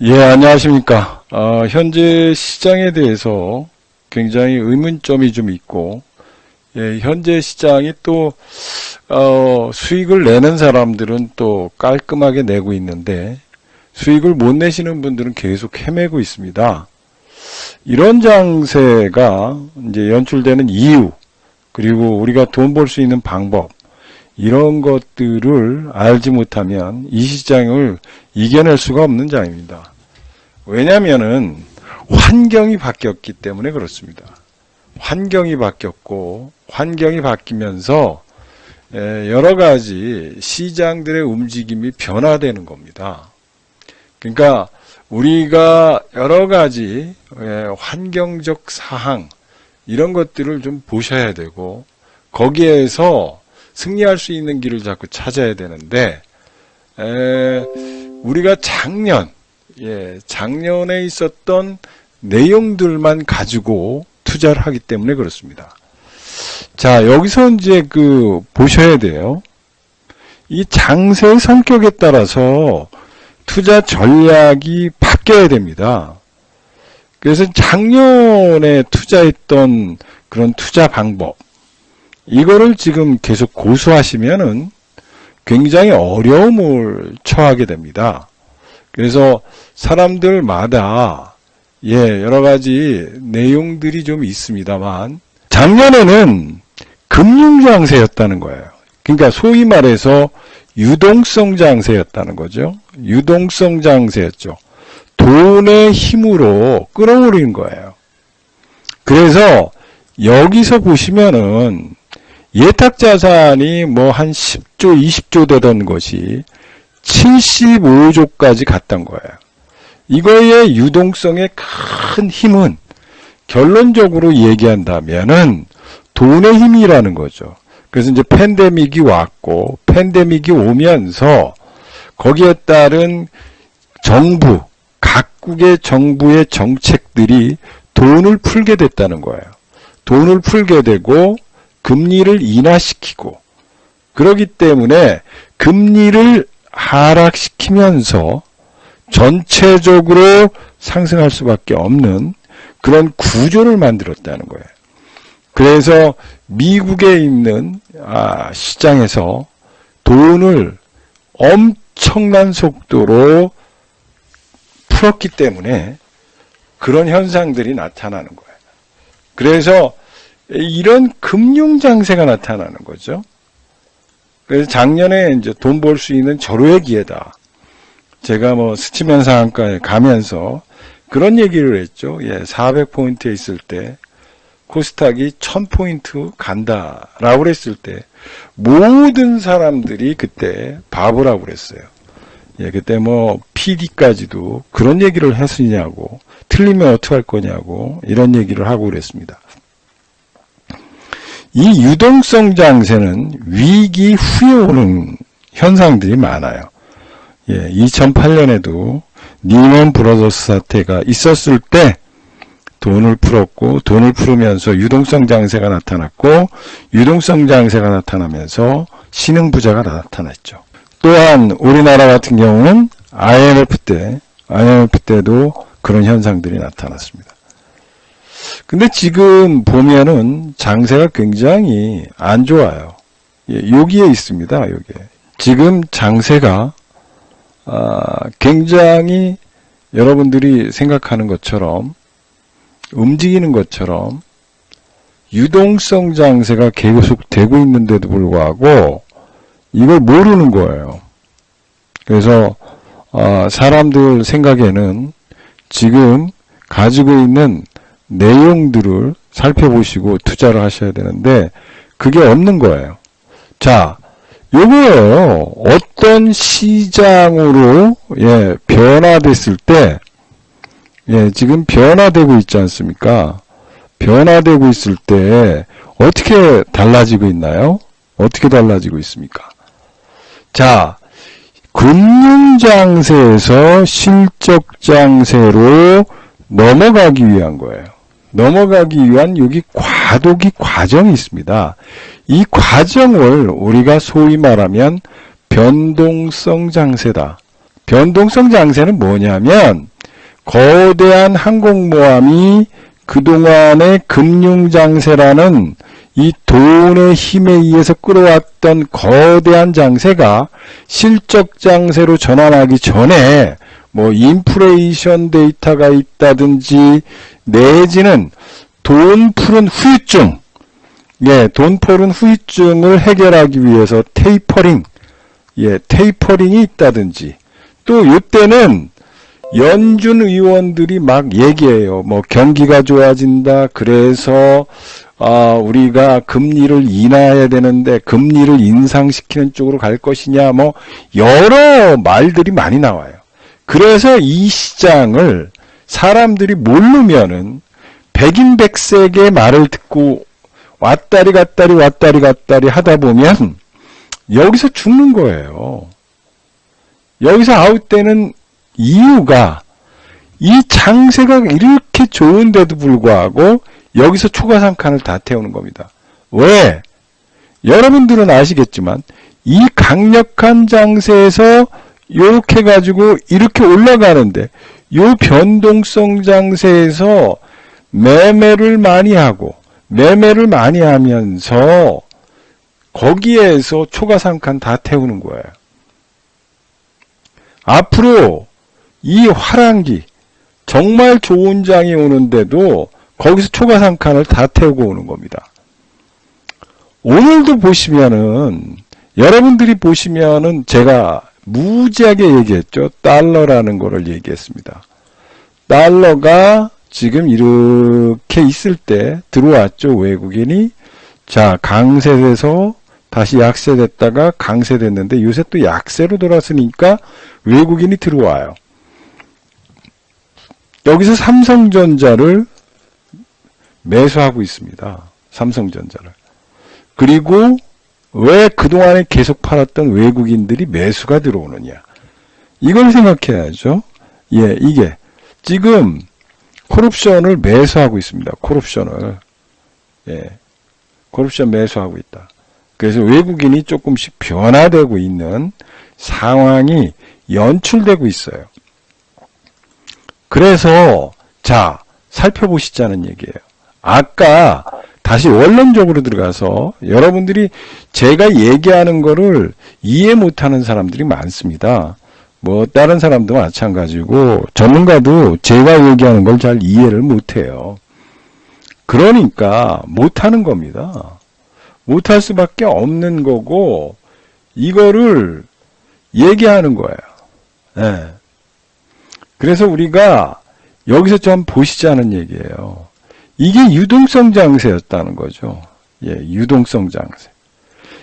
예, 안녕하십니까. 현재 시장에 대해서 굉장히 의문점이 좀 있고, 예, 현재 시장이 또, 수익을 내는 사람들은 또 깔끔하게 내고 있는데, 수익을 못 내시는 분들은 계속 헤매고 있습니다. 이런 장세가 이제 연출되는 이유, 그리고 우리가 돈 벌 수 있는 방법, 이런 것들을 알지 못하면 이 시장을 이겨낼 수가 없는 장입니다. 왜냐면은 환경이 바뀌었기 때문에 그렇습니다. 환경이 바뀌었고, 환경이 바뀌면서 여러 가지 시장들의 움직임이 변화되는 겁니다. 그러니까 우리가 여러 가지 환경적 사항, 이런 것들을 좀 보셔야 되고, 거기에서 승리할 수 있는 길을 자꾸 찾아야 되는데, 우리가 작년에 있었던 내용들만 가지고 투자를 하기 때문에 그렇습니다. 자, 여기서 이제 보셔야 돼요. 이 장세의 성격에 따라서 투자 전략이 바뀌어야 됩니다. 그래서 작년에 투자했던 그런 투자 방법, 이거를 지금 계속 고수하시면은 굉장히 어려움을 처하게 됩니다. 그래서 사람들마다 여러 가지 내용들이 좀 있습니다만, 작년에는 금융장세였다는 거예요. 그러니까 소위 말해서 유동성 장세였다는 거죠. 유동성 장세였죠. 돈의 힘으로 끌어올리는 거예요. 그래서 여기서 보시면은 예탁자산이 뭐 한 10조, 20조 되던 것이 75조까지 갔던 거예요. 이거의 유동성의 큰 힘은 결론적으로 얘기한다면은 돈의 힘이라는 거죠. 그래서 이제 팬데믹이 왔고, 팬데믹이 오면서 거기에 따른 정부, 각국의 정부의 정책들이 돈을 풀게 됐다는 거예요. 돈을 풀게 되고 금리를 인하시키고, 그렇기 때문에 금리를 하락시키면서 전체적으로 상승할 수밖에 없는 그런 구조를 만들었다는 거예요. 그래서 미국에 있는 시장에서 돈을 엄청난 속도로 풀었기 때문에 그런 현상들이 나타나는 거예요. 그래서 이런 금융장세가 나타나는 거죠. 그래서 작년에 이제 돈 벌 수 있는 절호의 기회다. 제가 스치면 상한가에 가면서 그런 얘기를 했죠. 400포인트에 있을 때 코스닥이 1000포인트 간다라고 그랬을 때 모든 사람들이 그때 바보라고 그랬어요. 그때 PD까지도 그런 얘기를 했으냐고, 틀리면 어떡할 거냐고 이런 얘기를 하고 그랬습니다. 이 유동성 장세는 위기 후에 오는 현상들이 많아요. 2008년에도 리먼 브라더스 사태가 있었을 때 돈을 풀었고, 돈을 풀으면서 유동성 장세가 나타났고, 유동성 장세가 나타나면서 신흥부자가 나타났죠. 또한 우리나라 같은 경우는 IMF 때도 그런 현상들이 나타났습니다. 근데 지금 보면은 장세가 굉장히 안 좋아요. 여기에 있습니다. 여기에. 지금 장세가 굉장히 여러분들이 생각하는 것처럼, 움직이는 것처럼 유동성 장세가 계속 되고 있는데도 불구하고 이걸 모르는 거예요. 그래서 사람들 생각에는 지금 가지고 있는 내용들을 살펴보시고 투자를 하셔야 되는데 그게 없는 거예요. 자, 요거예요. 어떤 시장으로 변화됐을 때 지금 변화되고 있지 않습니까? 변화되고 있을 때 어떻게 달라지고 있나요? 어떻게 달라지고 있습니까? 자, 금융장세에서 실적장세로 넘어가기 위한 거예요. 넘어가기 위한 여기 과도기 과정이 있습니다. 이 과정을 우리가 소위 말하면 변동성 장세다. 변동성 장세는 뭐냐면 거대한 항공모함이 그동안의 금융장세라는 이 돈의 힘에 의해서 끌어왔던 거대한 장세가 실적 장세로 전환하기 전에 뭐 인플레이션 데이터가 있다든지 내지는 돈 푸른 후유증, 돈 푸른 후유증을 해결하기 위해서 테이퍼링이 있다든지 또 이때는 연준 의원들이 막 얘기해요. 뭐 경기가 좋아진다. 그래서 우리가 금리를 인하해야 되는데 금리를 인상시키는 쪽으로 갈 것이냐. 뭐 여러 말들이 많이 나와요. 그래서 이 시장을 사람들이 모르면은 백인백색의 말을 듣고 왔다리 갔다리 하다 보면 여기서 죽는 거예요. 여기서 아웃되는 이유가 이 장세가 이렇게 좋은데도 불구하고 여기서 초과상칸을 다 태우는 겁니다. 왜? 여러분들은 아시겠지만 이 강력한 장세에서 이렇게 가지고 이렇게 올라가는데 이 변동성 장세에서 매매를 많이 하면서 거기에서 초과상칸 다 태우는 거예요. 앞으로 이 화랑기 정말 좋은 장이 오는데도 거기서 초과상칸을 다 태우고 오는 겁니다. 오늘도 보시면은 여러분들이 보시면은 제가 무지하게 얘기했죠. 달러라는 거를 얘기했습니다. 달러가 지금 이렇게 있을 때 들어왔죠. 외국인이. 자, 강세돼서 다시 약세됐다가 강세됐는데 요새 또 약세로 돌았으니까 외국인이 들어와요. 여기서 삼성전자를 매수하고 있습니다. 삼성전자를. 그리고 왜 그동안에 계속 팔았던 외국인들이 매수가 들어오느냐. 이걸 생각해야죠. 이게 지금 콜옵션을 매수하고 있습니다. 콜옵션을. 콜옵션 매수하고 있다. 그래서 외국인이 조금씩 변화되고 있는 상황이 연출되고 있어요. 그래서 자, 살펴보시자는 얘기예요. 아까 다시 원론적으로 들어가서 여러분들이 제가 얘기하는 거를 이해 못하는 사람들이 많습니다. 뭐 다른 사람도 마찬가지고 전문가도 제가 얘기하는 걸 잘 이해를 못해요. 그러니까 못하는 겁니다. 못할 수밖에 없는 거고 이거를 얘기하는 거예요. 그래서 우리가 여기서 좀 보시자는 얘기예요. 이게 유동성 장세였다는 거죠. 유동성 장세.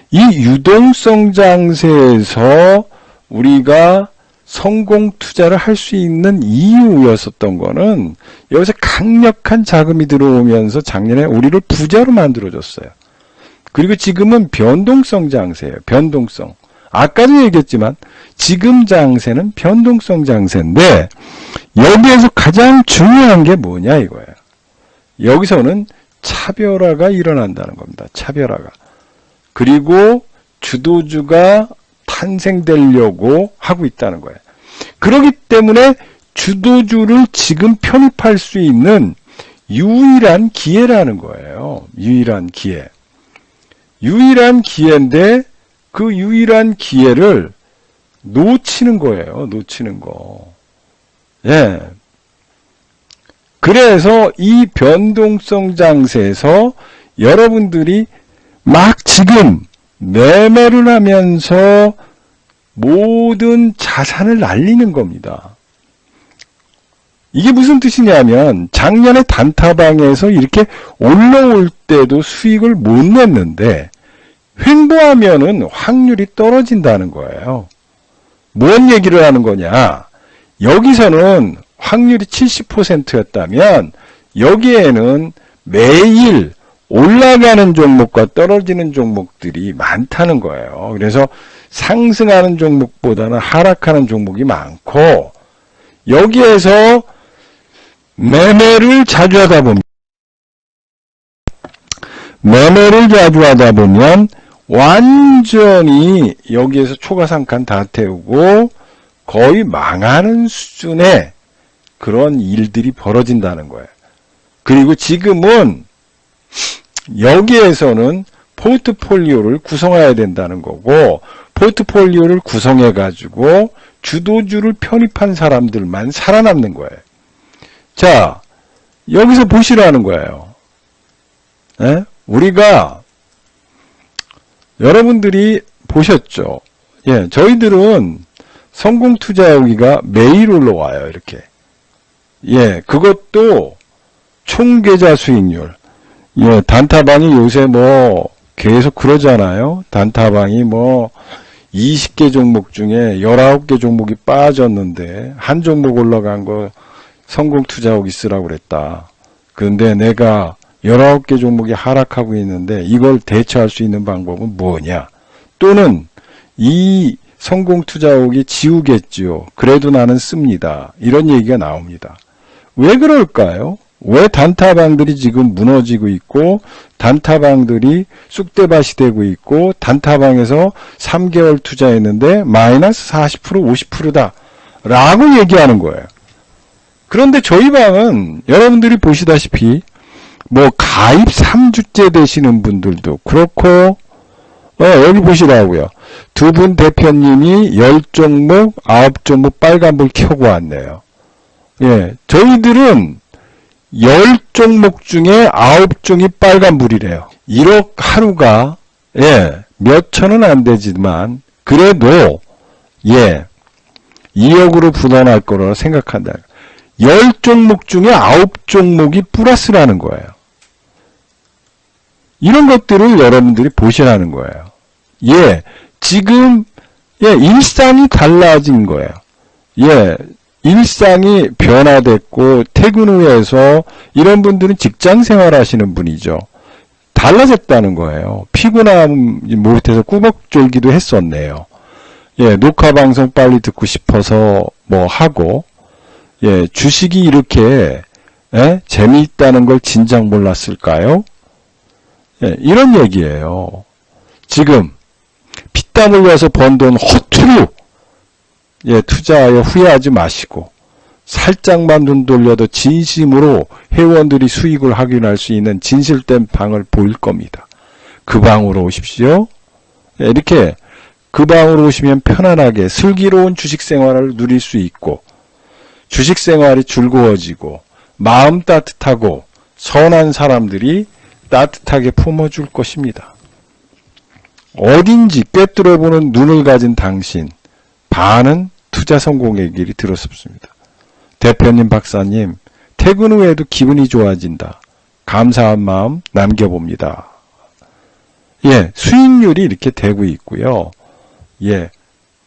이 유동성 장세에서 우리가 성공 투자를 할 수 있는 이유였었던 거는 여기서 강력한 자금이 들어오면서 작년에 우리를 부자로 만들어줬어요. 그리고 지금은 변동성 장세예요. 변동성. 아까도 얘기했지만 지금 장세는 변동성 장세인데 여기에서 가장 중요한 게 뭐냐 이거예요. 여기서는 차별화가 일어난다는 겁니다. 차별화가. 그리고 주도주가 탄생되려고 하고 있다는 거예요. 그렇기 때문에 주도주를 지금 편입할 수 있는 유일한 기회라는 거예요. 유일한 기회. 유일한 기회인데 그 유일한 기회를 놓치는 거예요. 놓치는 거. 그래서 이 변동성 장세에서 여러분들이 막 지금 매매를 하면서 모든 자산을 날리는 겁니다. 이게 무슨 뜻이냐면 작년에 단타방에서 이렇게 올라올 때도 수익을 못 냈는데 횡보하면은 확률이 떨어진다는 거예요. 뭔 얘기를 하는 거냐? 여기서는 확률이 70%였다면 여기에는 매일 올라가는 종목과 떨어지는 종목들이 많다는 거예요. 그래서 상승하는 종목보다는 하락하는 종목이 많고 여기에서 매매를 자주 하다 보면 완전히 여기에서 초과상칸 다 태우고 거의 망하는 수준의 그런 일들이 벌어진다는 거예요. 그리고 지금은 여기에서는 포트폴리오를 구성해야 된다는 거고, 포트폴리오를 구성해가지고 주도주를 편입한 사람들만 살아남는 거예요. 자, 여기서 보시라는 거예요. 예? 우리가, 여러분들이 보셨죠? 예, 저희들은 성공투자여기가 매일 올라와요, 이렇게. 예, 그것도 총계좌 수익률. 예, 단타방이 요새 뭐 계속 그러잖아요. 단타방이 뭐 20개 종목 중에 19개 종목이 빠졌는데 한 종목 올라간 거 성공투자옥 있으라고 그랬다. 그런데 내가 19개 종목이 하락하고 있는데 이걸 대처할 수 있는 방법은 뭐냐? 또는 이 성공투자옥이 지우겠지요. 그래도 나는 씁니다. 이런 얘기가 나옵니다. 왜 그럴까요? 왜 단타방들이 지금 무너지고 있고 단타방들이 쑥대밭이 되고 있고 단타방에서 3개월 투자했는데 마이너스 40% 50%다 라고 얘기하는 거예요. 그런데 저희 방은 여러분들이 보시다시피 뭐 가입 3주째 되시는 분들도 그렇고 여기 보시라고요. 두 분 대표님이 10종목 9종목 빨간불 켜고 왔네요. 예, 저희들은 10종목 중에 9종이 빨간불이래요. 1억 하루가, 예, 몇 천은 안 되지만, 그래도, 예, 2억으로 불어날 거라고 생각한다. 10종목 중에 9종목이 플러스라는 거예요. 이런 것들을 여러분들이 보시라는 거예요. 예, 지금, 예, 일상이 달라진 거예요. 예, 일상이 변화됐고 퇴근 후에서 이런 분들은 직장 생활하시는 분이죠. 달라졌다는 거예요. 피곤함 못해서 꾸벅졸기도 했었네요. 예, 녹화 방송 빨리 듣고 싶어서 뭐 하고, 예, 주식이 이렇게 재미있다는 걸 진작 몰랐을까요? 예, 이런 얘기예요. 지금 피땀 흘려서 번 돈 허투루 예, 투자하여 후회하지 마시고 살짝만 눈 돌려도 진심으로 회원들이 수익을 확인할 수 있는 진실된 방을 보일 겁니다. 그 방으로 오십시오. 예, 이렇게 그 방으로 오시면 편안하게 슬기로운 주식 생활을 누릴 수 있고 주식 생활이 즐거워지고 마음 따뜻하고 선한 사람들이 따뜻하게 품어줄 것입니다. 어딘지 꿰뚫어보는 눈을 가진 당신, 반은 투자 성공의 길이 들어섭습니다. 대표님, 박사님, 퇴근 후에도 기분이 좋아진다. 감사한 마음 남겨봅니다. 예, 수익률이 이렇게 되고 있고요. 예,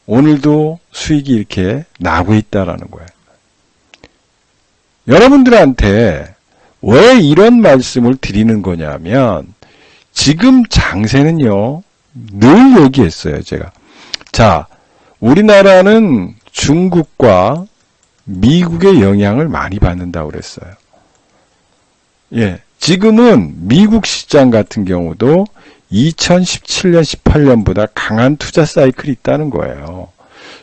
오늘도 수익이 이렇게 나고 있다라는 거예요. 여러분들한테 왜 이런 말씀을 드리는 거냐면, 지금 장세는요, 늘 얘기했어요, 제가. 자, 우리나라는 중국과 미국의 영향을 많이 받는다고 그랬어요. 예, 지금은 미국 시장 같은 경우도 2017년, 18년보다 강한 투자 사이클이 있다는 거예요.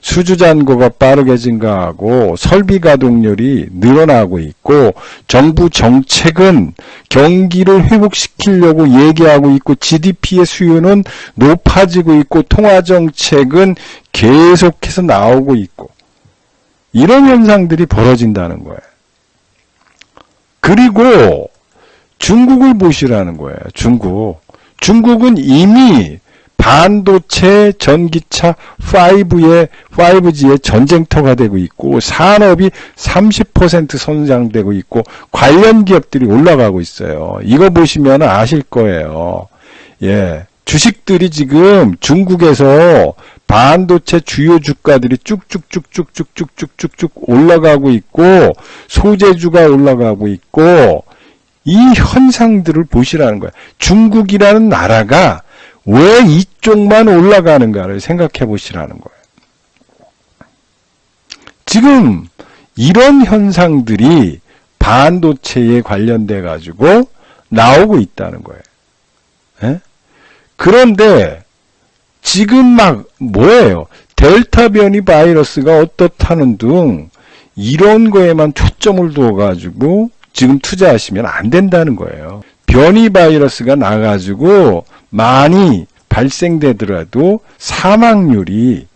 수주 잔고가 빠르게 증가하고 설비 가동률이 늘어나고 있고 정부 정책은 경기를 회복시키려고 얘기하고 있고 GDP의 수요는 높아지고 있고 통화 정책은 계속해서 나오고 있고 이런 현상들이 벌어진다는 거예요. 그리고 중국을 보시라는 거예요. 중국은 이미 반도체, 전기차 5G의 전쟁터가 되고 있고 산업이 30% 성장되고 있고 관련 기업들이 올라가고 있어요. 이거 보시면 아실 거예요. 예, 주식들이 지금 중국에서 반도체 주요 주가들이 쭉쭉쭉쭉쭉쭉쭉쭉 올라가고 있고 소재주가 올라가고 있고 이 현상들을 보시라는 거예요. 중국이라는 나라가 왜 이쪽만 올라가는가를 생각해 보시라는 거예요. 지금 이런 현상들이 반도체에 관련돼 가지고 나오고 있다는 거예요. 예? 그런데 지금 막 뭐예요? 델타 변이 바이러스가 어떻다는 등 이런 거에만 초점을 두어가지고 지금 투자하시면 안 된다는 거예요. 변이 바이러스가 나가지고 많이 발생되더라도 사망률이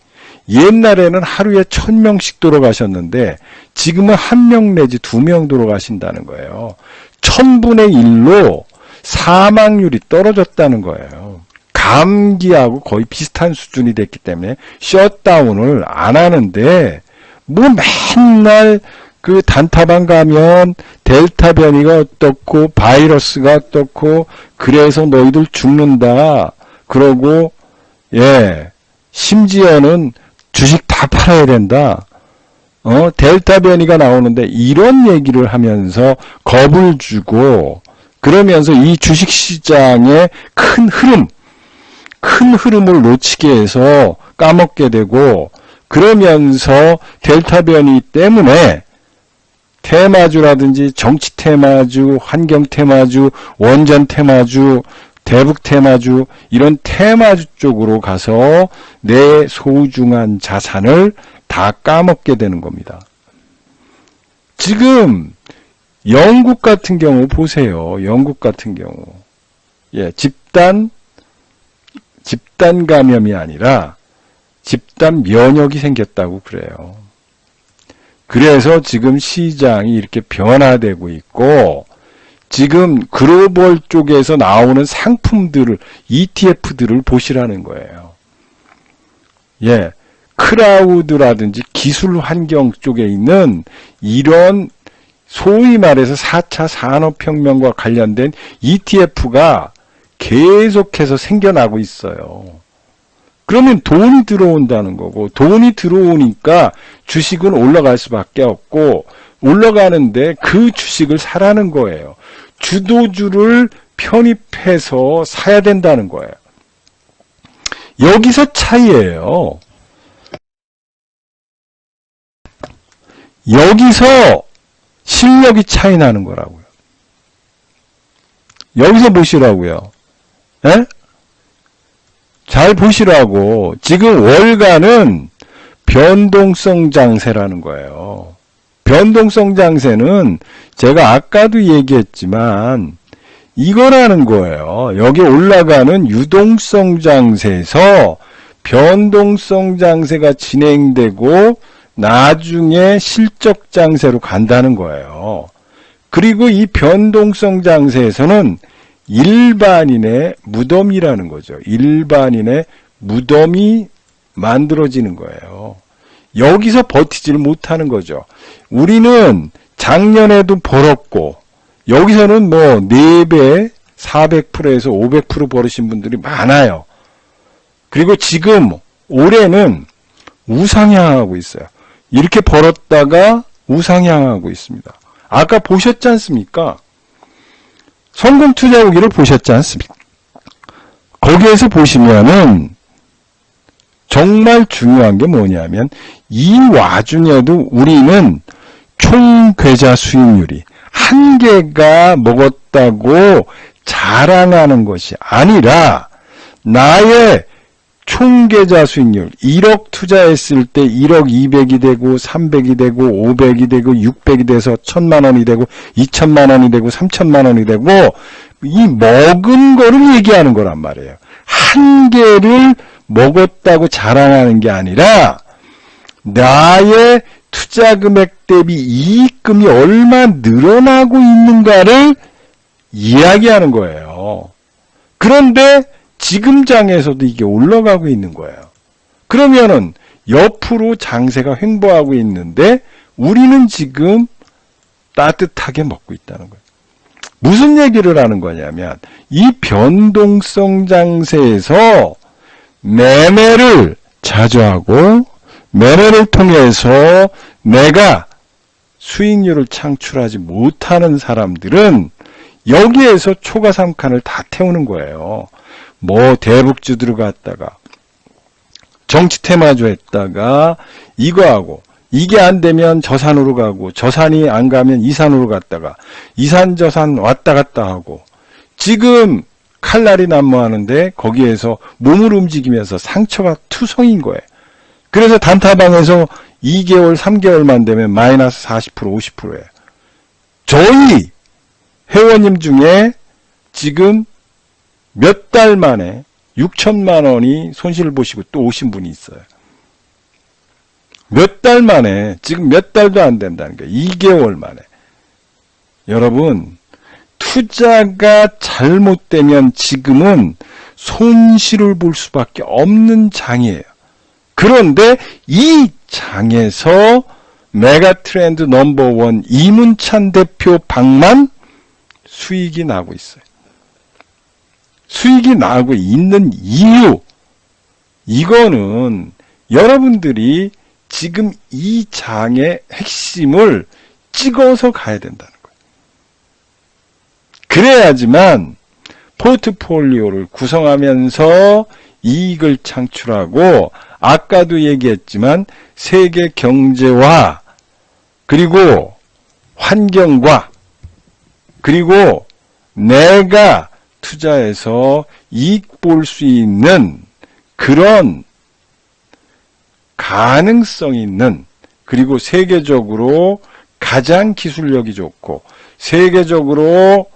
옛날에는 하루에 1000명씩 돌아가셨는데 지금은 1명 내지 2명 돌아가신다는 거예요. 1000분의 1로 사망률이 떨어졌다는 거예요. 감기하고 거의 비슷한 수준이 됐기 때문에 셧다운을 안 하는데 뭐 맨날 그 단타방 가면 델타 변이가 어떻고 바이러스가 어떻고 그래서 너희들 죽는다 그러고 심지어는 주식 다 팔아야 된다. 델타 변이가 나오는데 이런 얘기를 하면서 겁을 주고 그러면서 이 주식시장의 큰 흐름을 놓치게 해서 까먹게 되고 그러면서 델타 변이 때문에 테마주라든지 정치 테마주, 환경 테마주, 원전 테마주, 대북 테마주 이런 테마주 쪽으로 가서 내 소중한 자산을 다 까먹게 되는 겁니다. 지금 영국 같은 경우 보세요. 영국 같은 경우 집단 감염이 아니라 집단 면역이 생겼다고 그래요. 그래서 지금 시장이 이렇게 변화되고 있고 지금 글로벌 쪽에서 나오는 상품들을 ETF들을 보시라는 거예요. 크라우드라든지 기술 환경 쪽에 있는 이런 소위 말해서 4차 산업혁명과 관련된 ETF가 계속해서 생겨나고 있어요. 그러면 돈이 들어온다는 거고 돈이 들어오니까 주식은 올라갈 수밖에 없고 올라가는데 그 주식을 사라는 거예요. 주도주를 편입해서 사야 된다는 거예요. 여기서 차이예요. 여기서 실력이 차이 나는 거라고요. 여기서 보시라고요. 잘 보시라고. 지금 월가는 변동성 장세라는 거예요. 변동성 장세는 제가 아까도 얘기했지만 이거라는 거예요. 여기 올라가는 유동성 장세에서 변동성 장세가 진행되고 나중에 실적 장세로 간다는 거예요. 그리고 이 변동성 장세에서는 일반인의 무덤이라는 거죠. 일반인의 무덤이 만들어지는 거예요. 여기서 버티지를 못하는 거죠. 우리는 작년에도 벌었고 여기서는 뭐 4배, 400%에서 500% 벌으신 분들이 많아요. 그리고 지금 올해는 우상향하고 있어요. 이렇게 벌었다가 우상향하고 있습니다. 아까 보셨지 않습니까? 성공투자후기를 보셨지 않습니까? 거기에서 보시면은 정말 중요한 게 뭐냐면 이 와중에도 우리는 총 계좌 수익률이 한 개가 먹었다고 자랑하는 것이 아니라 나의 총 계좌 수익률 1억 투자했을 때 1억 200이 되고 300이 되고 500이 되고 600이 돼서 1000만 원이 되고 2000만 원이 되고 3000만 원이 되고 이 먹은 거를 얘기하는 거란 말이에요. 한 개를 먹었다고 자랑하는 게 아니라 나의 투자 금액 대비 이익금이 얼마 늘어나고 있는가를 이야기하는 거예요. 그런데 지금 장에서도 이게 올라가고 있는 거예요. 그러면은 옆으로 장세가 횡보하고 있는데 우리는 지금 따뜻하게 먹고 있다는 거예요. 무슨 얘기를 하는 거냐면 이 변동성 장세에서 매매를 자주 하고 매매를 통해서 내가 수익률을 창출하지 못하는 사람들은 여기에서 초과 3칸을 다 태우는 거예요. 뭐 대북주 들어갔다가 정치 테마주 했다가 이거 하고 이게 안 되면 저산으로 가고 저산이 안 가면 이산으로 갔다가 이산 저산 왔다 갔다 하고 지금 칼날이 난무하는데 거기에서 몸을 움직이면서 상처가 투성인 거예요. 그래서 단타방에서 2개월, 3개월만 되면 마이너스 40%, 50%예요. 저희 회원님 중에 지금 몇 달 만에 6천만 원이 손실을 보시고 또 오신 분이 있어요. 몇 달 만에, 지금 몇 달도 안 된다는 거예요. 2개월 만에. 여러분, 투자가 잘못되면 지금은 손실을 볼 수밖에 없는 장이에요. 그런데 이 장에서 메가트렌드 넘버원 이문찬 대표 방만 수익이 나고 있어요. 수익이 나고 있는 이유, 이거는 여러분들이 지금 이 장의 핵심을 찍어서 가야 된다는 거예요. 그래야지만 포트폴리오를 구성하면서 이익을 창출하고, 아까도 얘기했지만 세계 경제와 그리고 환경과 그리고 내가 투자해서 이익 볼 수 있는 그런 가능성 있는, 그리고 세계적으로 가장 기술력이 좋고 세계적으로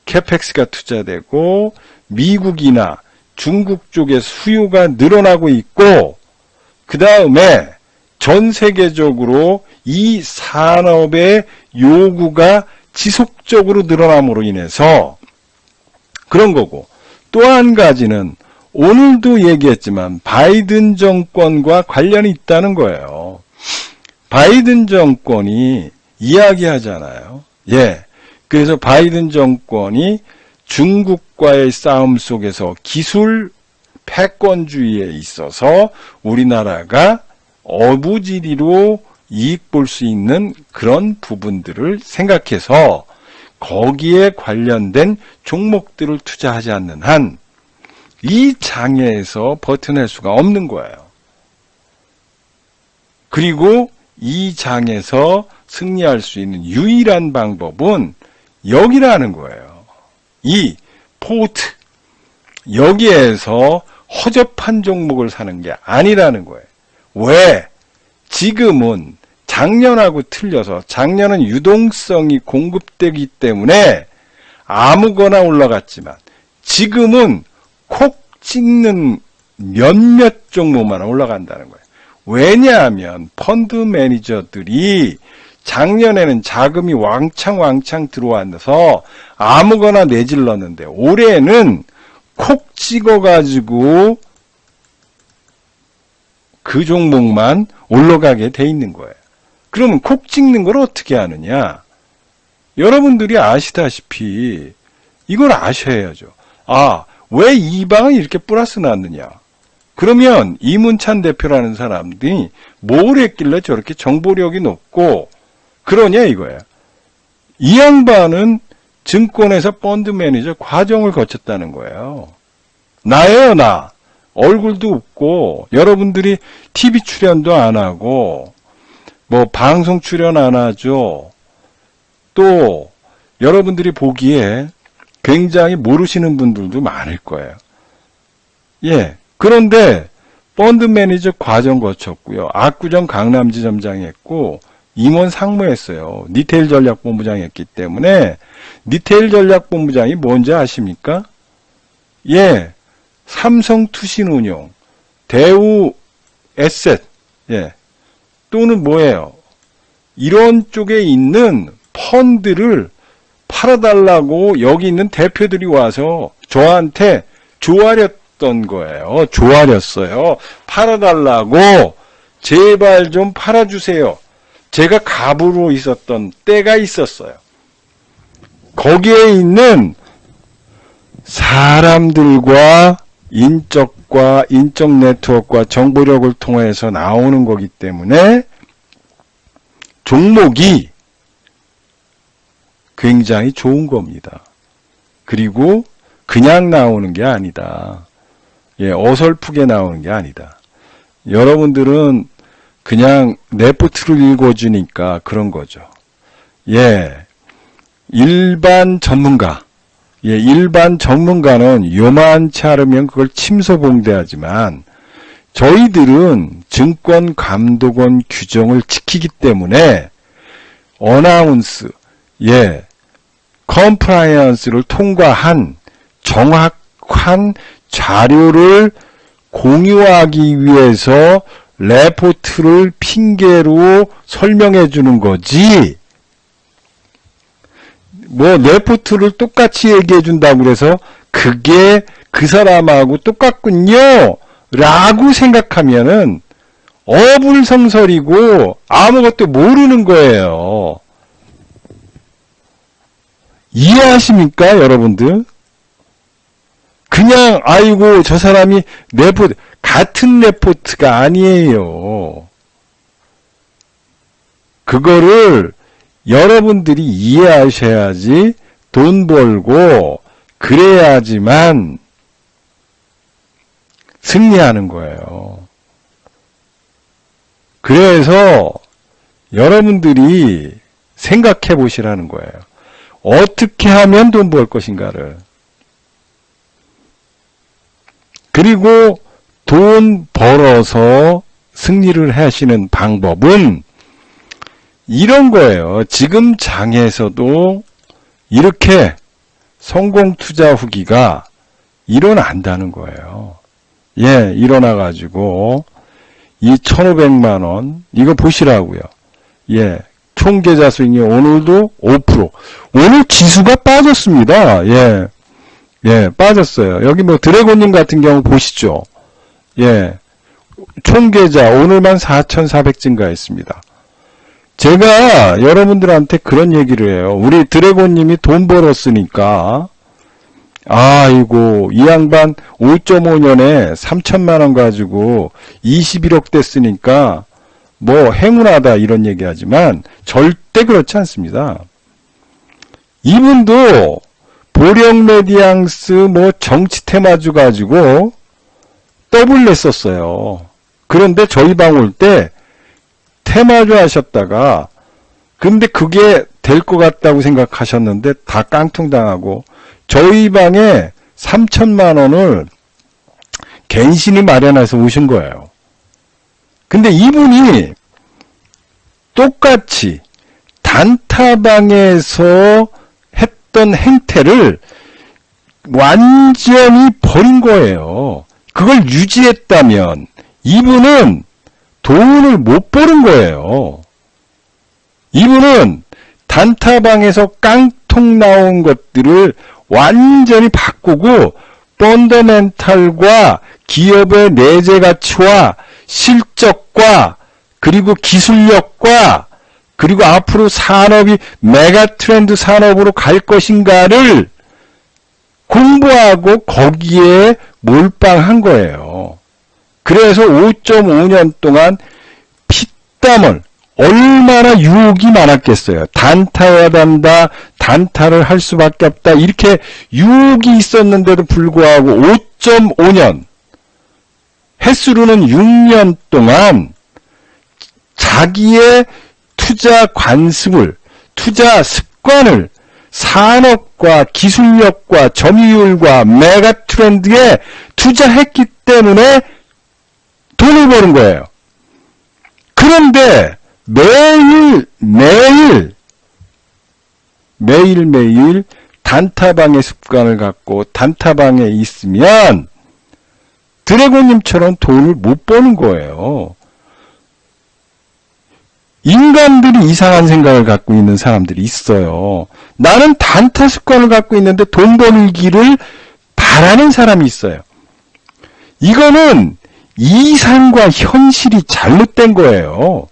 캐펙스가 투자되고 미국이나 중국 쪽에 수요가 늘어나고 있고, 그 다음에 전 세계적으로 이 산업의 요구가 지속적으로 늘어남으로 인해서 그런 거고, 또 한 가지는 오늘도 얘기했지만 바이든 정권과 관련이 있다는 거예요. 바이든 정권이 이야기하잖아요. 예. 그래서 바이든 정권이 중국과의 싸움 속에서 기술 패권주의에 있어서 우리나라가 어부지리로 이익 볼 수 있는 그런 부분들을 생각해서 거기에 관련된 종목들을 투자하지 않는 한 이 장애에서 버텨낼 수가 없는 거예요. 그리고 이 장에서 승리할 수 있는 유일한 방법은 여기라는 거예요. 이 포트, 여기에서 허접한 종목을 사는 게 아니라는 거예요. 왜? 지금은 작년하고 틀려서, 작년은 유동성이 공급되기 때문에 아무거나 올라갔지만 지금은 콕 찍는 몇몇 종목만 올라간다는 거예요. 왜냐하면 펀드 매니저들이 작년에는 자금이 왕창 들어와서 아무거나 내질렀는데 올해는 콕 찍어가지고 그 종목만 올라가게 돼 있는 거예요. 그러면 콕 찍는 걸 어떻게 하느냐? 여러분들이 아시다시피 이걸 아셔야죠. 아, 왜 이 방은 이렇게 플러스 났느냐? 그러면 이문찬 대표라는 사람들이 뭘 했길래 저렇게 정보력이 높고 그러냐 이거야. 이 양반은 증권회사 펀드 매니저 과정을 거쳤다는 거예요. 나예요, 나. 얼굴도 없고 여러분들이 TV 출연도 안 하고 뭐 방송 출연 안 하죠. 또 여러분들이 보기에 굉장히 모르시는 분들도 많을 거예요. 예. 그런데 펀드 매니저 과정 거쳤고요. 압구정 강남지점장 했고 임원 상무했어요. 리테일 전략본부장 했기 때문에. 리테일 전략본부장이 뭔지 아십니까? 예. 삼성투신운용, 대우에셋, 예. 또는 뭐예요? 이런 쪽에 있는 펀드를 팔아달라고 여기 있는 대표들이 와서 저한테 조아렸던 거예요. 조아렸어요. 팔아달라고 제발 좀 팔아주세요. 제가 갑으로 있었던 때가 있었어요. 거기에 있는 사람들과 인적 네트워크와 정보력을 통해서 나오는 거기 때문에 종목이 굉장히 좋은 겁니다. 그리고 그냥 나오는 게 아니다. 예, 어설프게 나오는 게 아니다. 여러분들은 그냥 레포트를 읽어주니까 그런 거죠. 예, 일반 전문가. 예, 일반 전문가는 요만치 않으면 그걸 침소봉대하지만 저희들은 증권감독원 규정을 지키기 때문에 어나운스, 컴플라이언스를 통과한 정확한 자료를 공유하기 위해서 레포트를 핑계로 설명해 주는 거지. 뭐 레포트를 똑같이 얘기해 준다고 그래서 그게 그 사람하고 똑같군요 라고 생각하면은 어불성설이고 아무것도 모르는 거예요. 이해하십니까 여러분들? 그냥 아이고 저 사람이 레포트 같은 레포트가 아니에요. 그거를 여러분들이 이해하셔야지 돈 벌고 그래야지만 승리하는 거예요. 그래서 여러분들이 생각해 보시라는 거예요. 어떻게 하면 돈 벌 것인가를. 그리고 돈 벌어서 승리를 하시는 방법은 이런 거예요. 지금 장에서도 이렇게 성공 투자 후기가 일어난다는 거예요. 일어나가지고 이 1,500만원 이거 보시라고요. 총 계좌 수익이 오늘도 5%. 오늘 지수가 빠졌습니다. 빠졌어요. 여기 뭐 드래곤님 같은 경우 보시죠. 총 계좌 오늘만 4,400 증가했습니다. 제가 여러분들한테 그런 얘기를 해요. 우리 드래곤님이 돈 벌었으니까 아이고 이 양반 5.5년에 3천만원 가지고 21억 됐으니까 뭐 행운하다 이런 얘기하지만 절대 그렇지 않습니다. 이분도 보령메디앙스 뭐 정치 테마주 가지고 더블 냈었어요. 그런데 저희 방 올 때 테마주 하셨다가 근데 그게 될 것 같다고 생각하셨는데 다 깡통당하고 저희 방에 3천만 원을 갠신이 마련해서 오신 거예요. 근데 이분이 똑같이 단타방에서 했던 행태를 완전히 버린 거예요. 그걸 유지했다면 이분은 돈을 못 버는 거예요. 이분은 단타방에서 깡통 나온 것들을 완전히 바꾸고 펀더멘탈과 기업의 내재 가치와 실적과 그리고 기술력과 그리고 앞으로 산업이 메가 트렌드 산업으로 갈 것인가를 공부하고 거기에 몰빵한 거예요. 그래서 5.5년 동안 피땀을 얼마나 유혹이 많았겠어요. 단타해야 된다. 단타를 할 수밖에 없다. 이렇게 유혹이 있었는데도 불구하고 5.5년 횟수로는 6년 동안 자기의 투자 관습을 투자 습관을 산업과 기술력과 점유율과 메가 트렌드에 투자했기 때문에 돈을 버는 거예요. 그런데 매일매일 단타방의 습관을 갖고 단타방에 있으면 드래곤님처럼 돈을 못 버는 거예요. 인간들이 이상한 생각을 갖고 있는 사람들이 있어요. 나는 단타 습관을 갖고 있는데 돈 벌기를 바라는 사람이 있어요. 이거는 이상과 현실이 잘못된 거예요.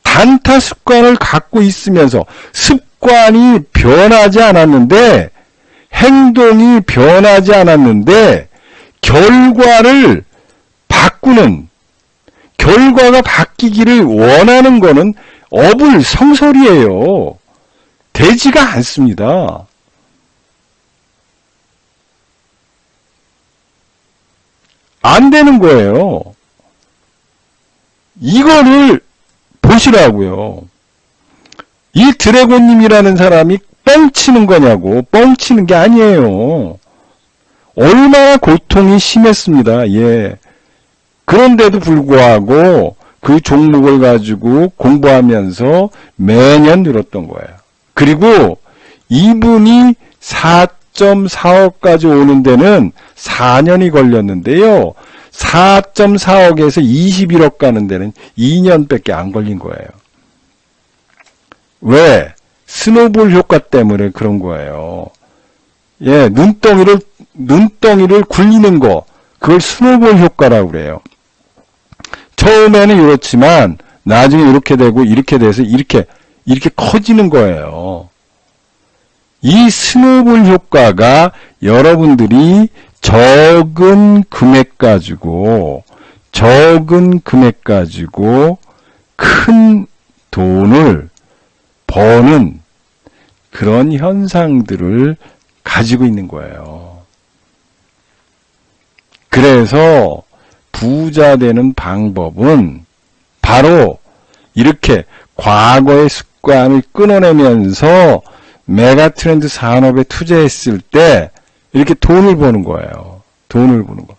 단타 습관을 갖고 있으면서 습관이 변하지 않았는데 행동이 변하지 않았는데 결과를 바꾸는 결과가 바뀌기를 원하는 거는 어불성설이에요. 되지가 않습니다. 안 되는 거예요. 이거를 보시라고요. 이 드래곤님이라는 사람이 뻥치는 거냐고. 뻥치는 게 아니에요. 얼마나 고통이 심했습니다. 그런데도 불구하고 그 종목을 가지고 공부하면서 매년 늘었던 거예요. 그리고 이분이 4.4억까지 오는 데는 4년이 걸렸는데요. 4.4억에서 21억 가는 데는 2년밖에 안 걸린 거예요. 왜? 스노볼 효과 때문에 그런 거예요. 예, 눈덩이를 굴리는 거, 그걸 스노볼 효과라고 그래요. 처음에는 이렇지만 나중에 이렇게 되고 이렇게 돼서 이렇게 커지는 거예요. 이 스노볼 효과가 여러분들이 적은 금액 가지고 큰 돈을 버는 그런 현상들을 가지고 있는 거예요. 그래서 부자 되는 방법은 바로 이렇게 과거의 습관을 끊어내면서 메가트렌드 산업에 투자했을 때 이렇게 돈을 버는 거예요. 돈을 버는 거.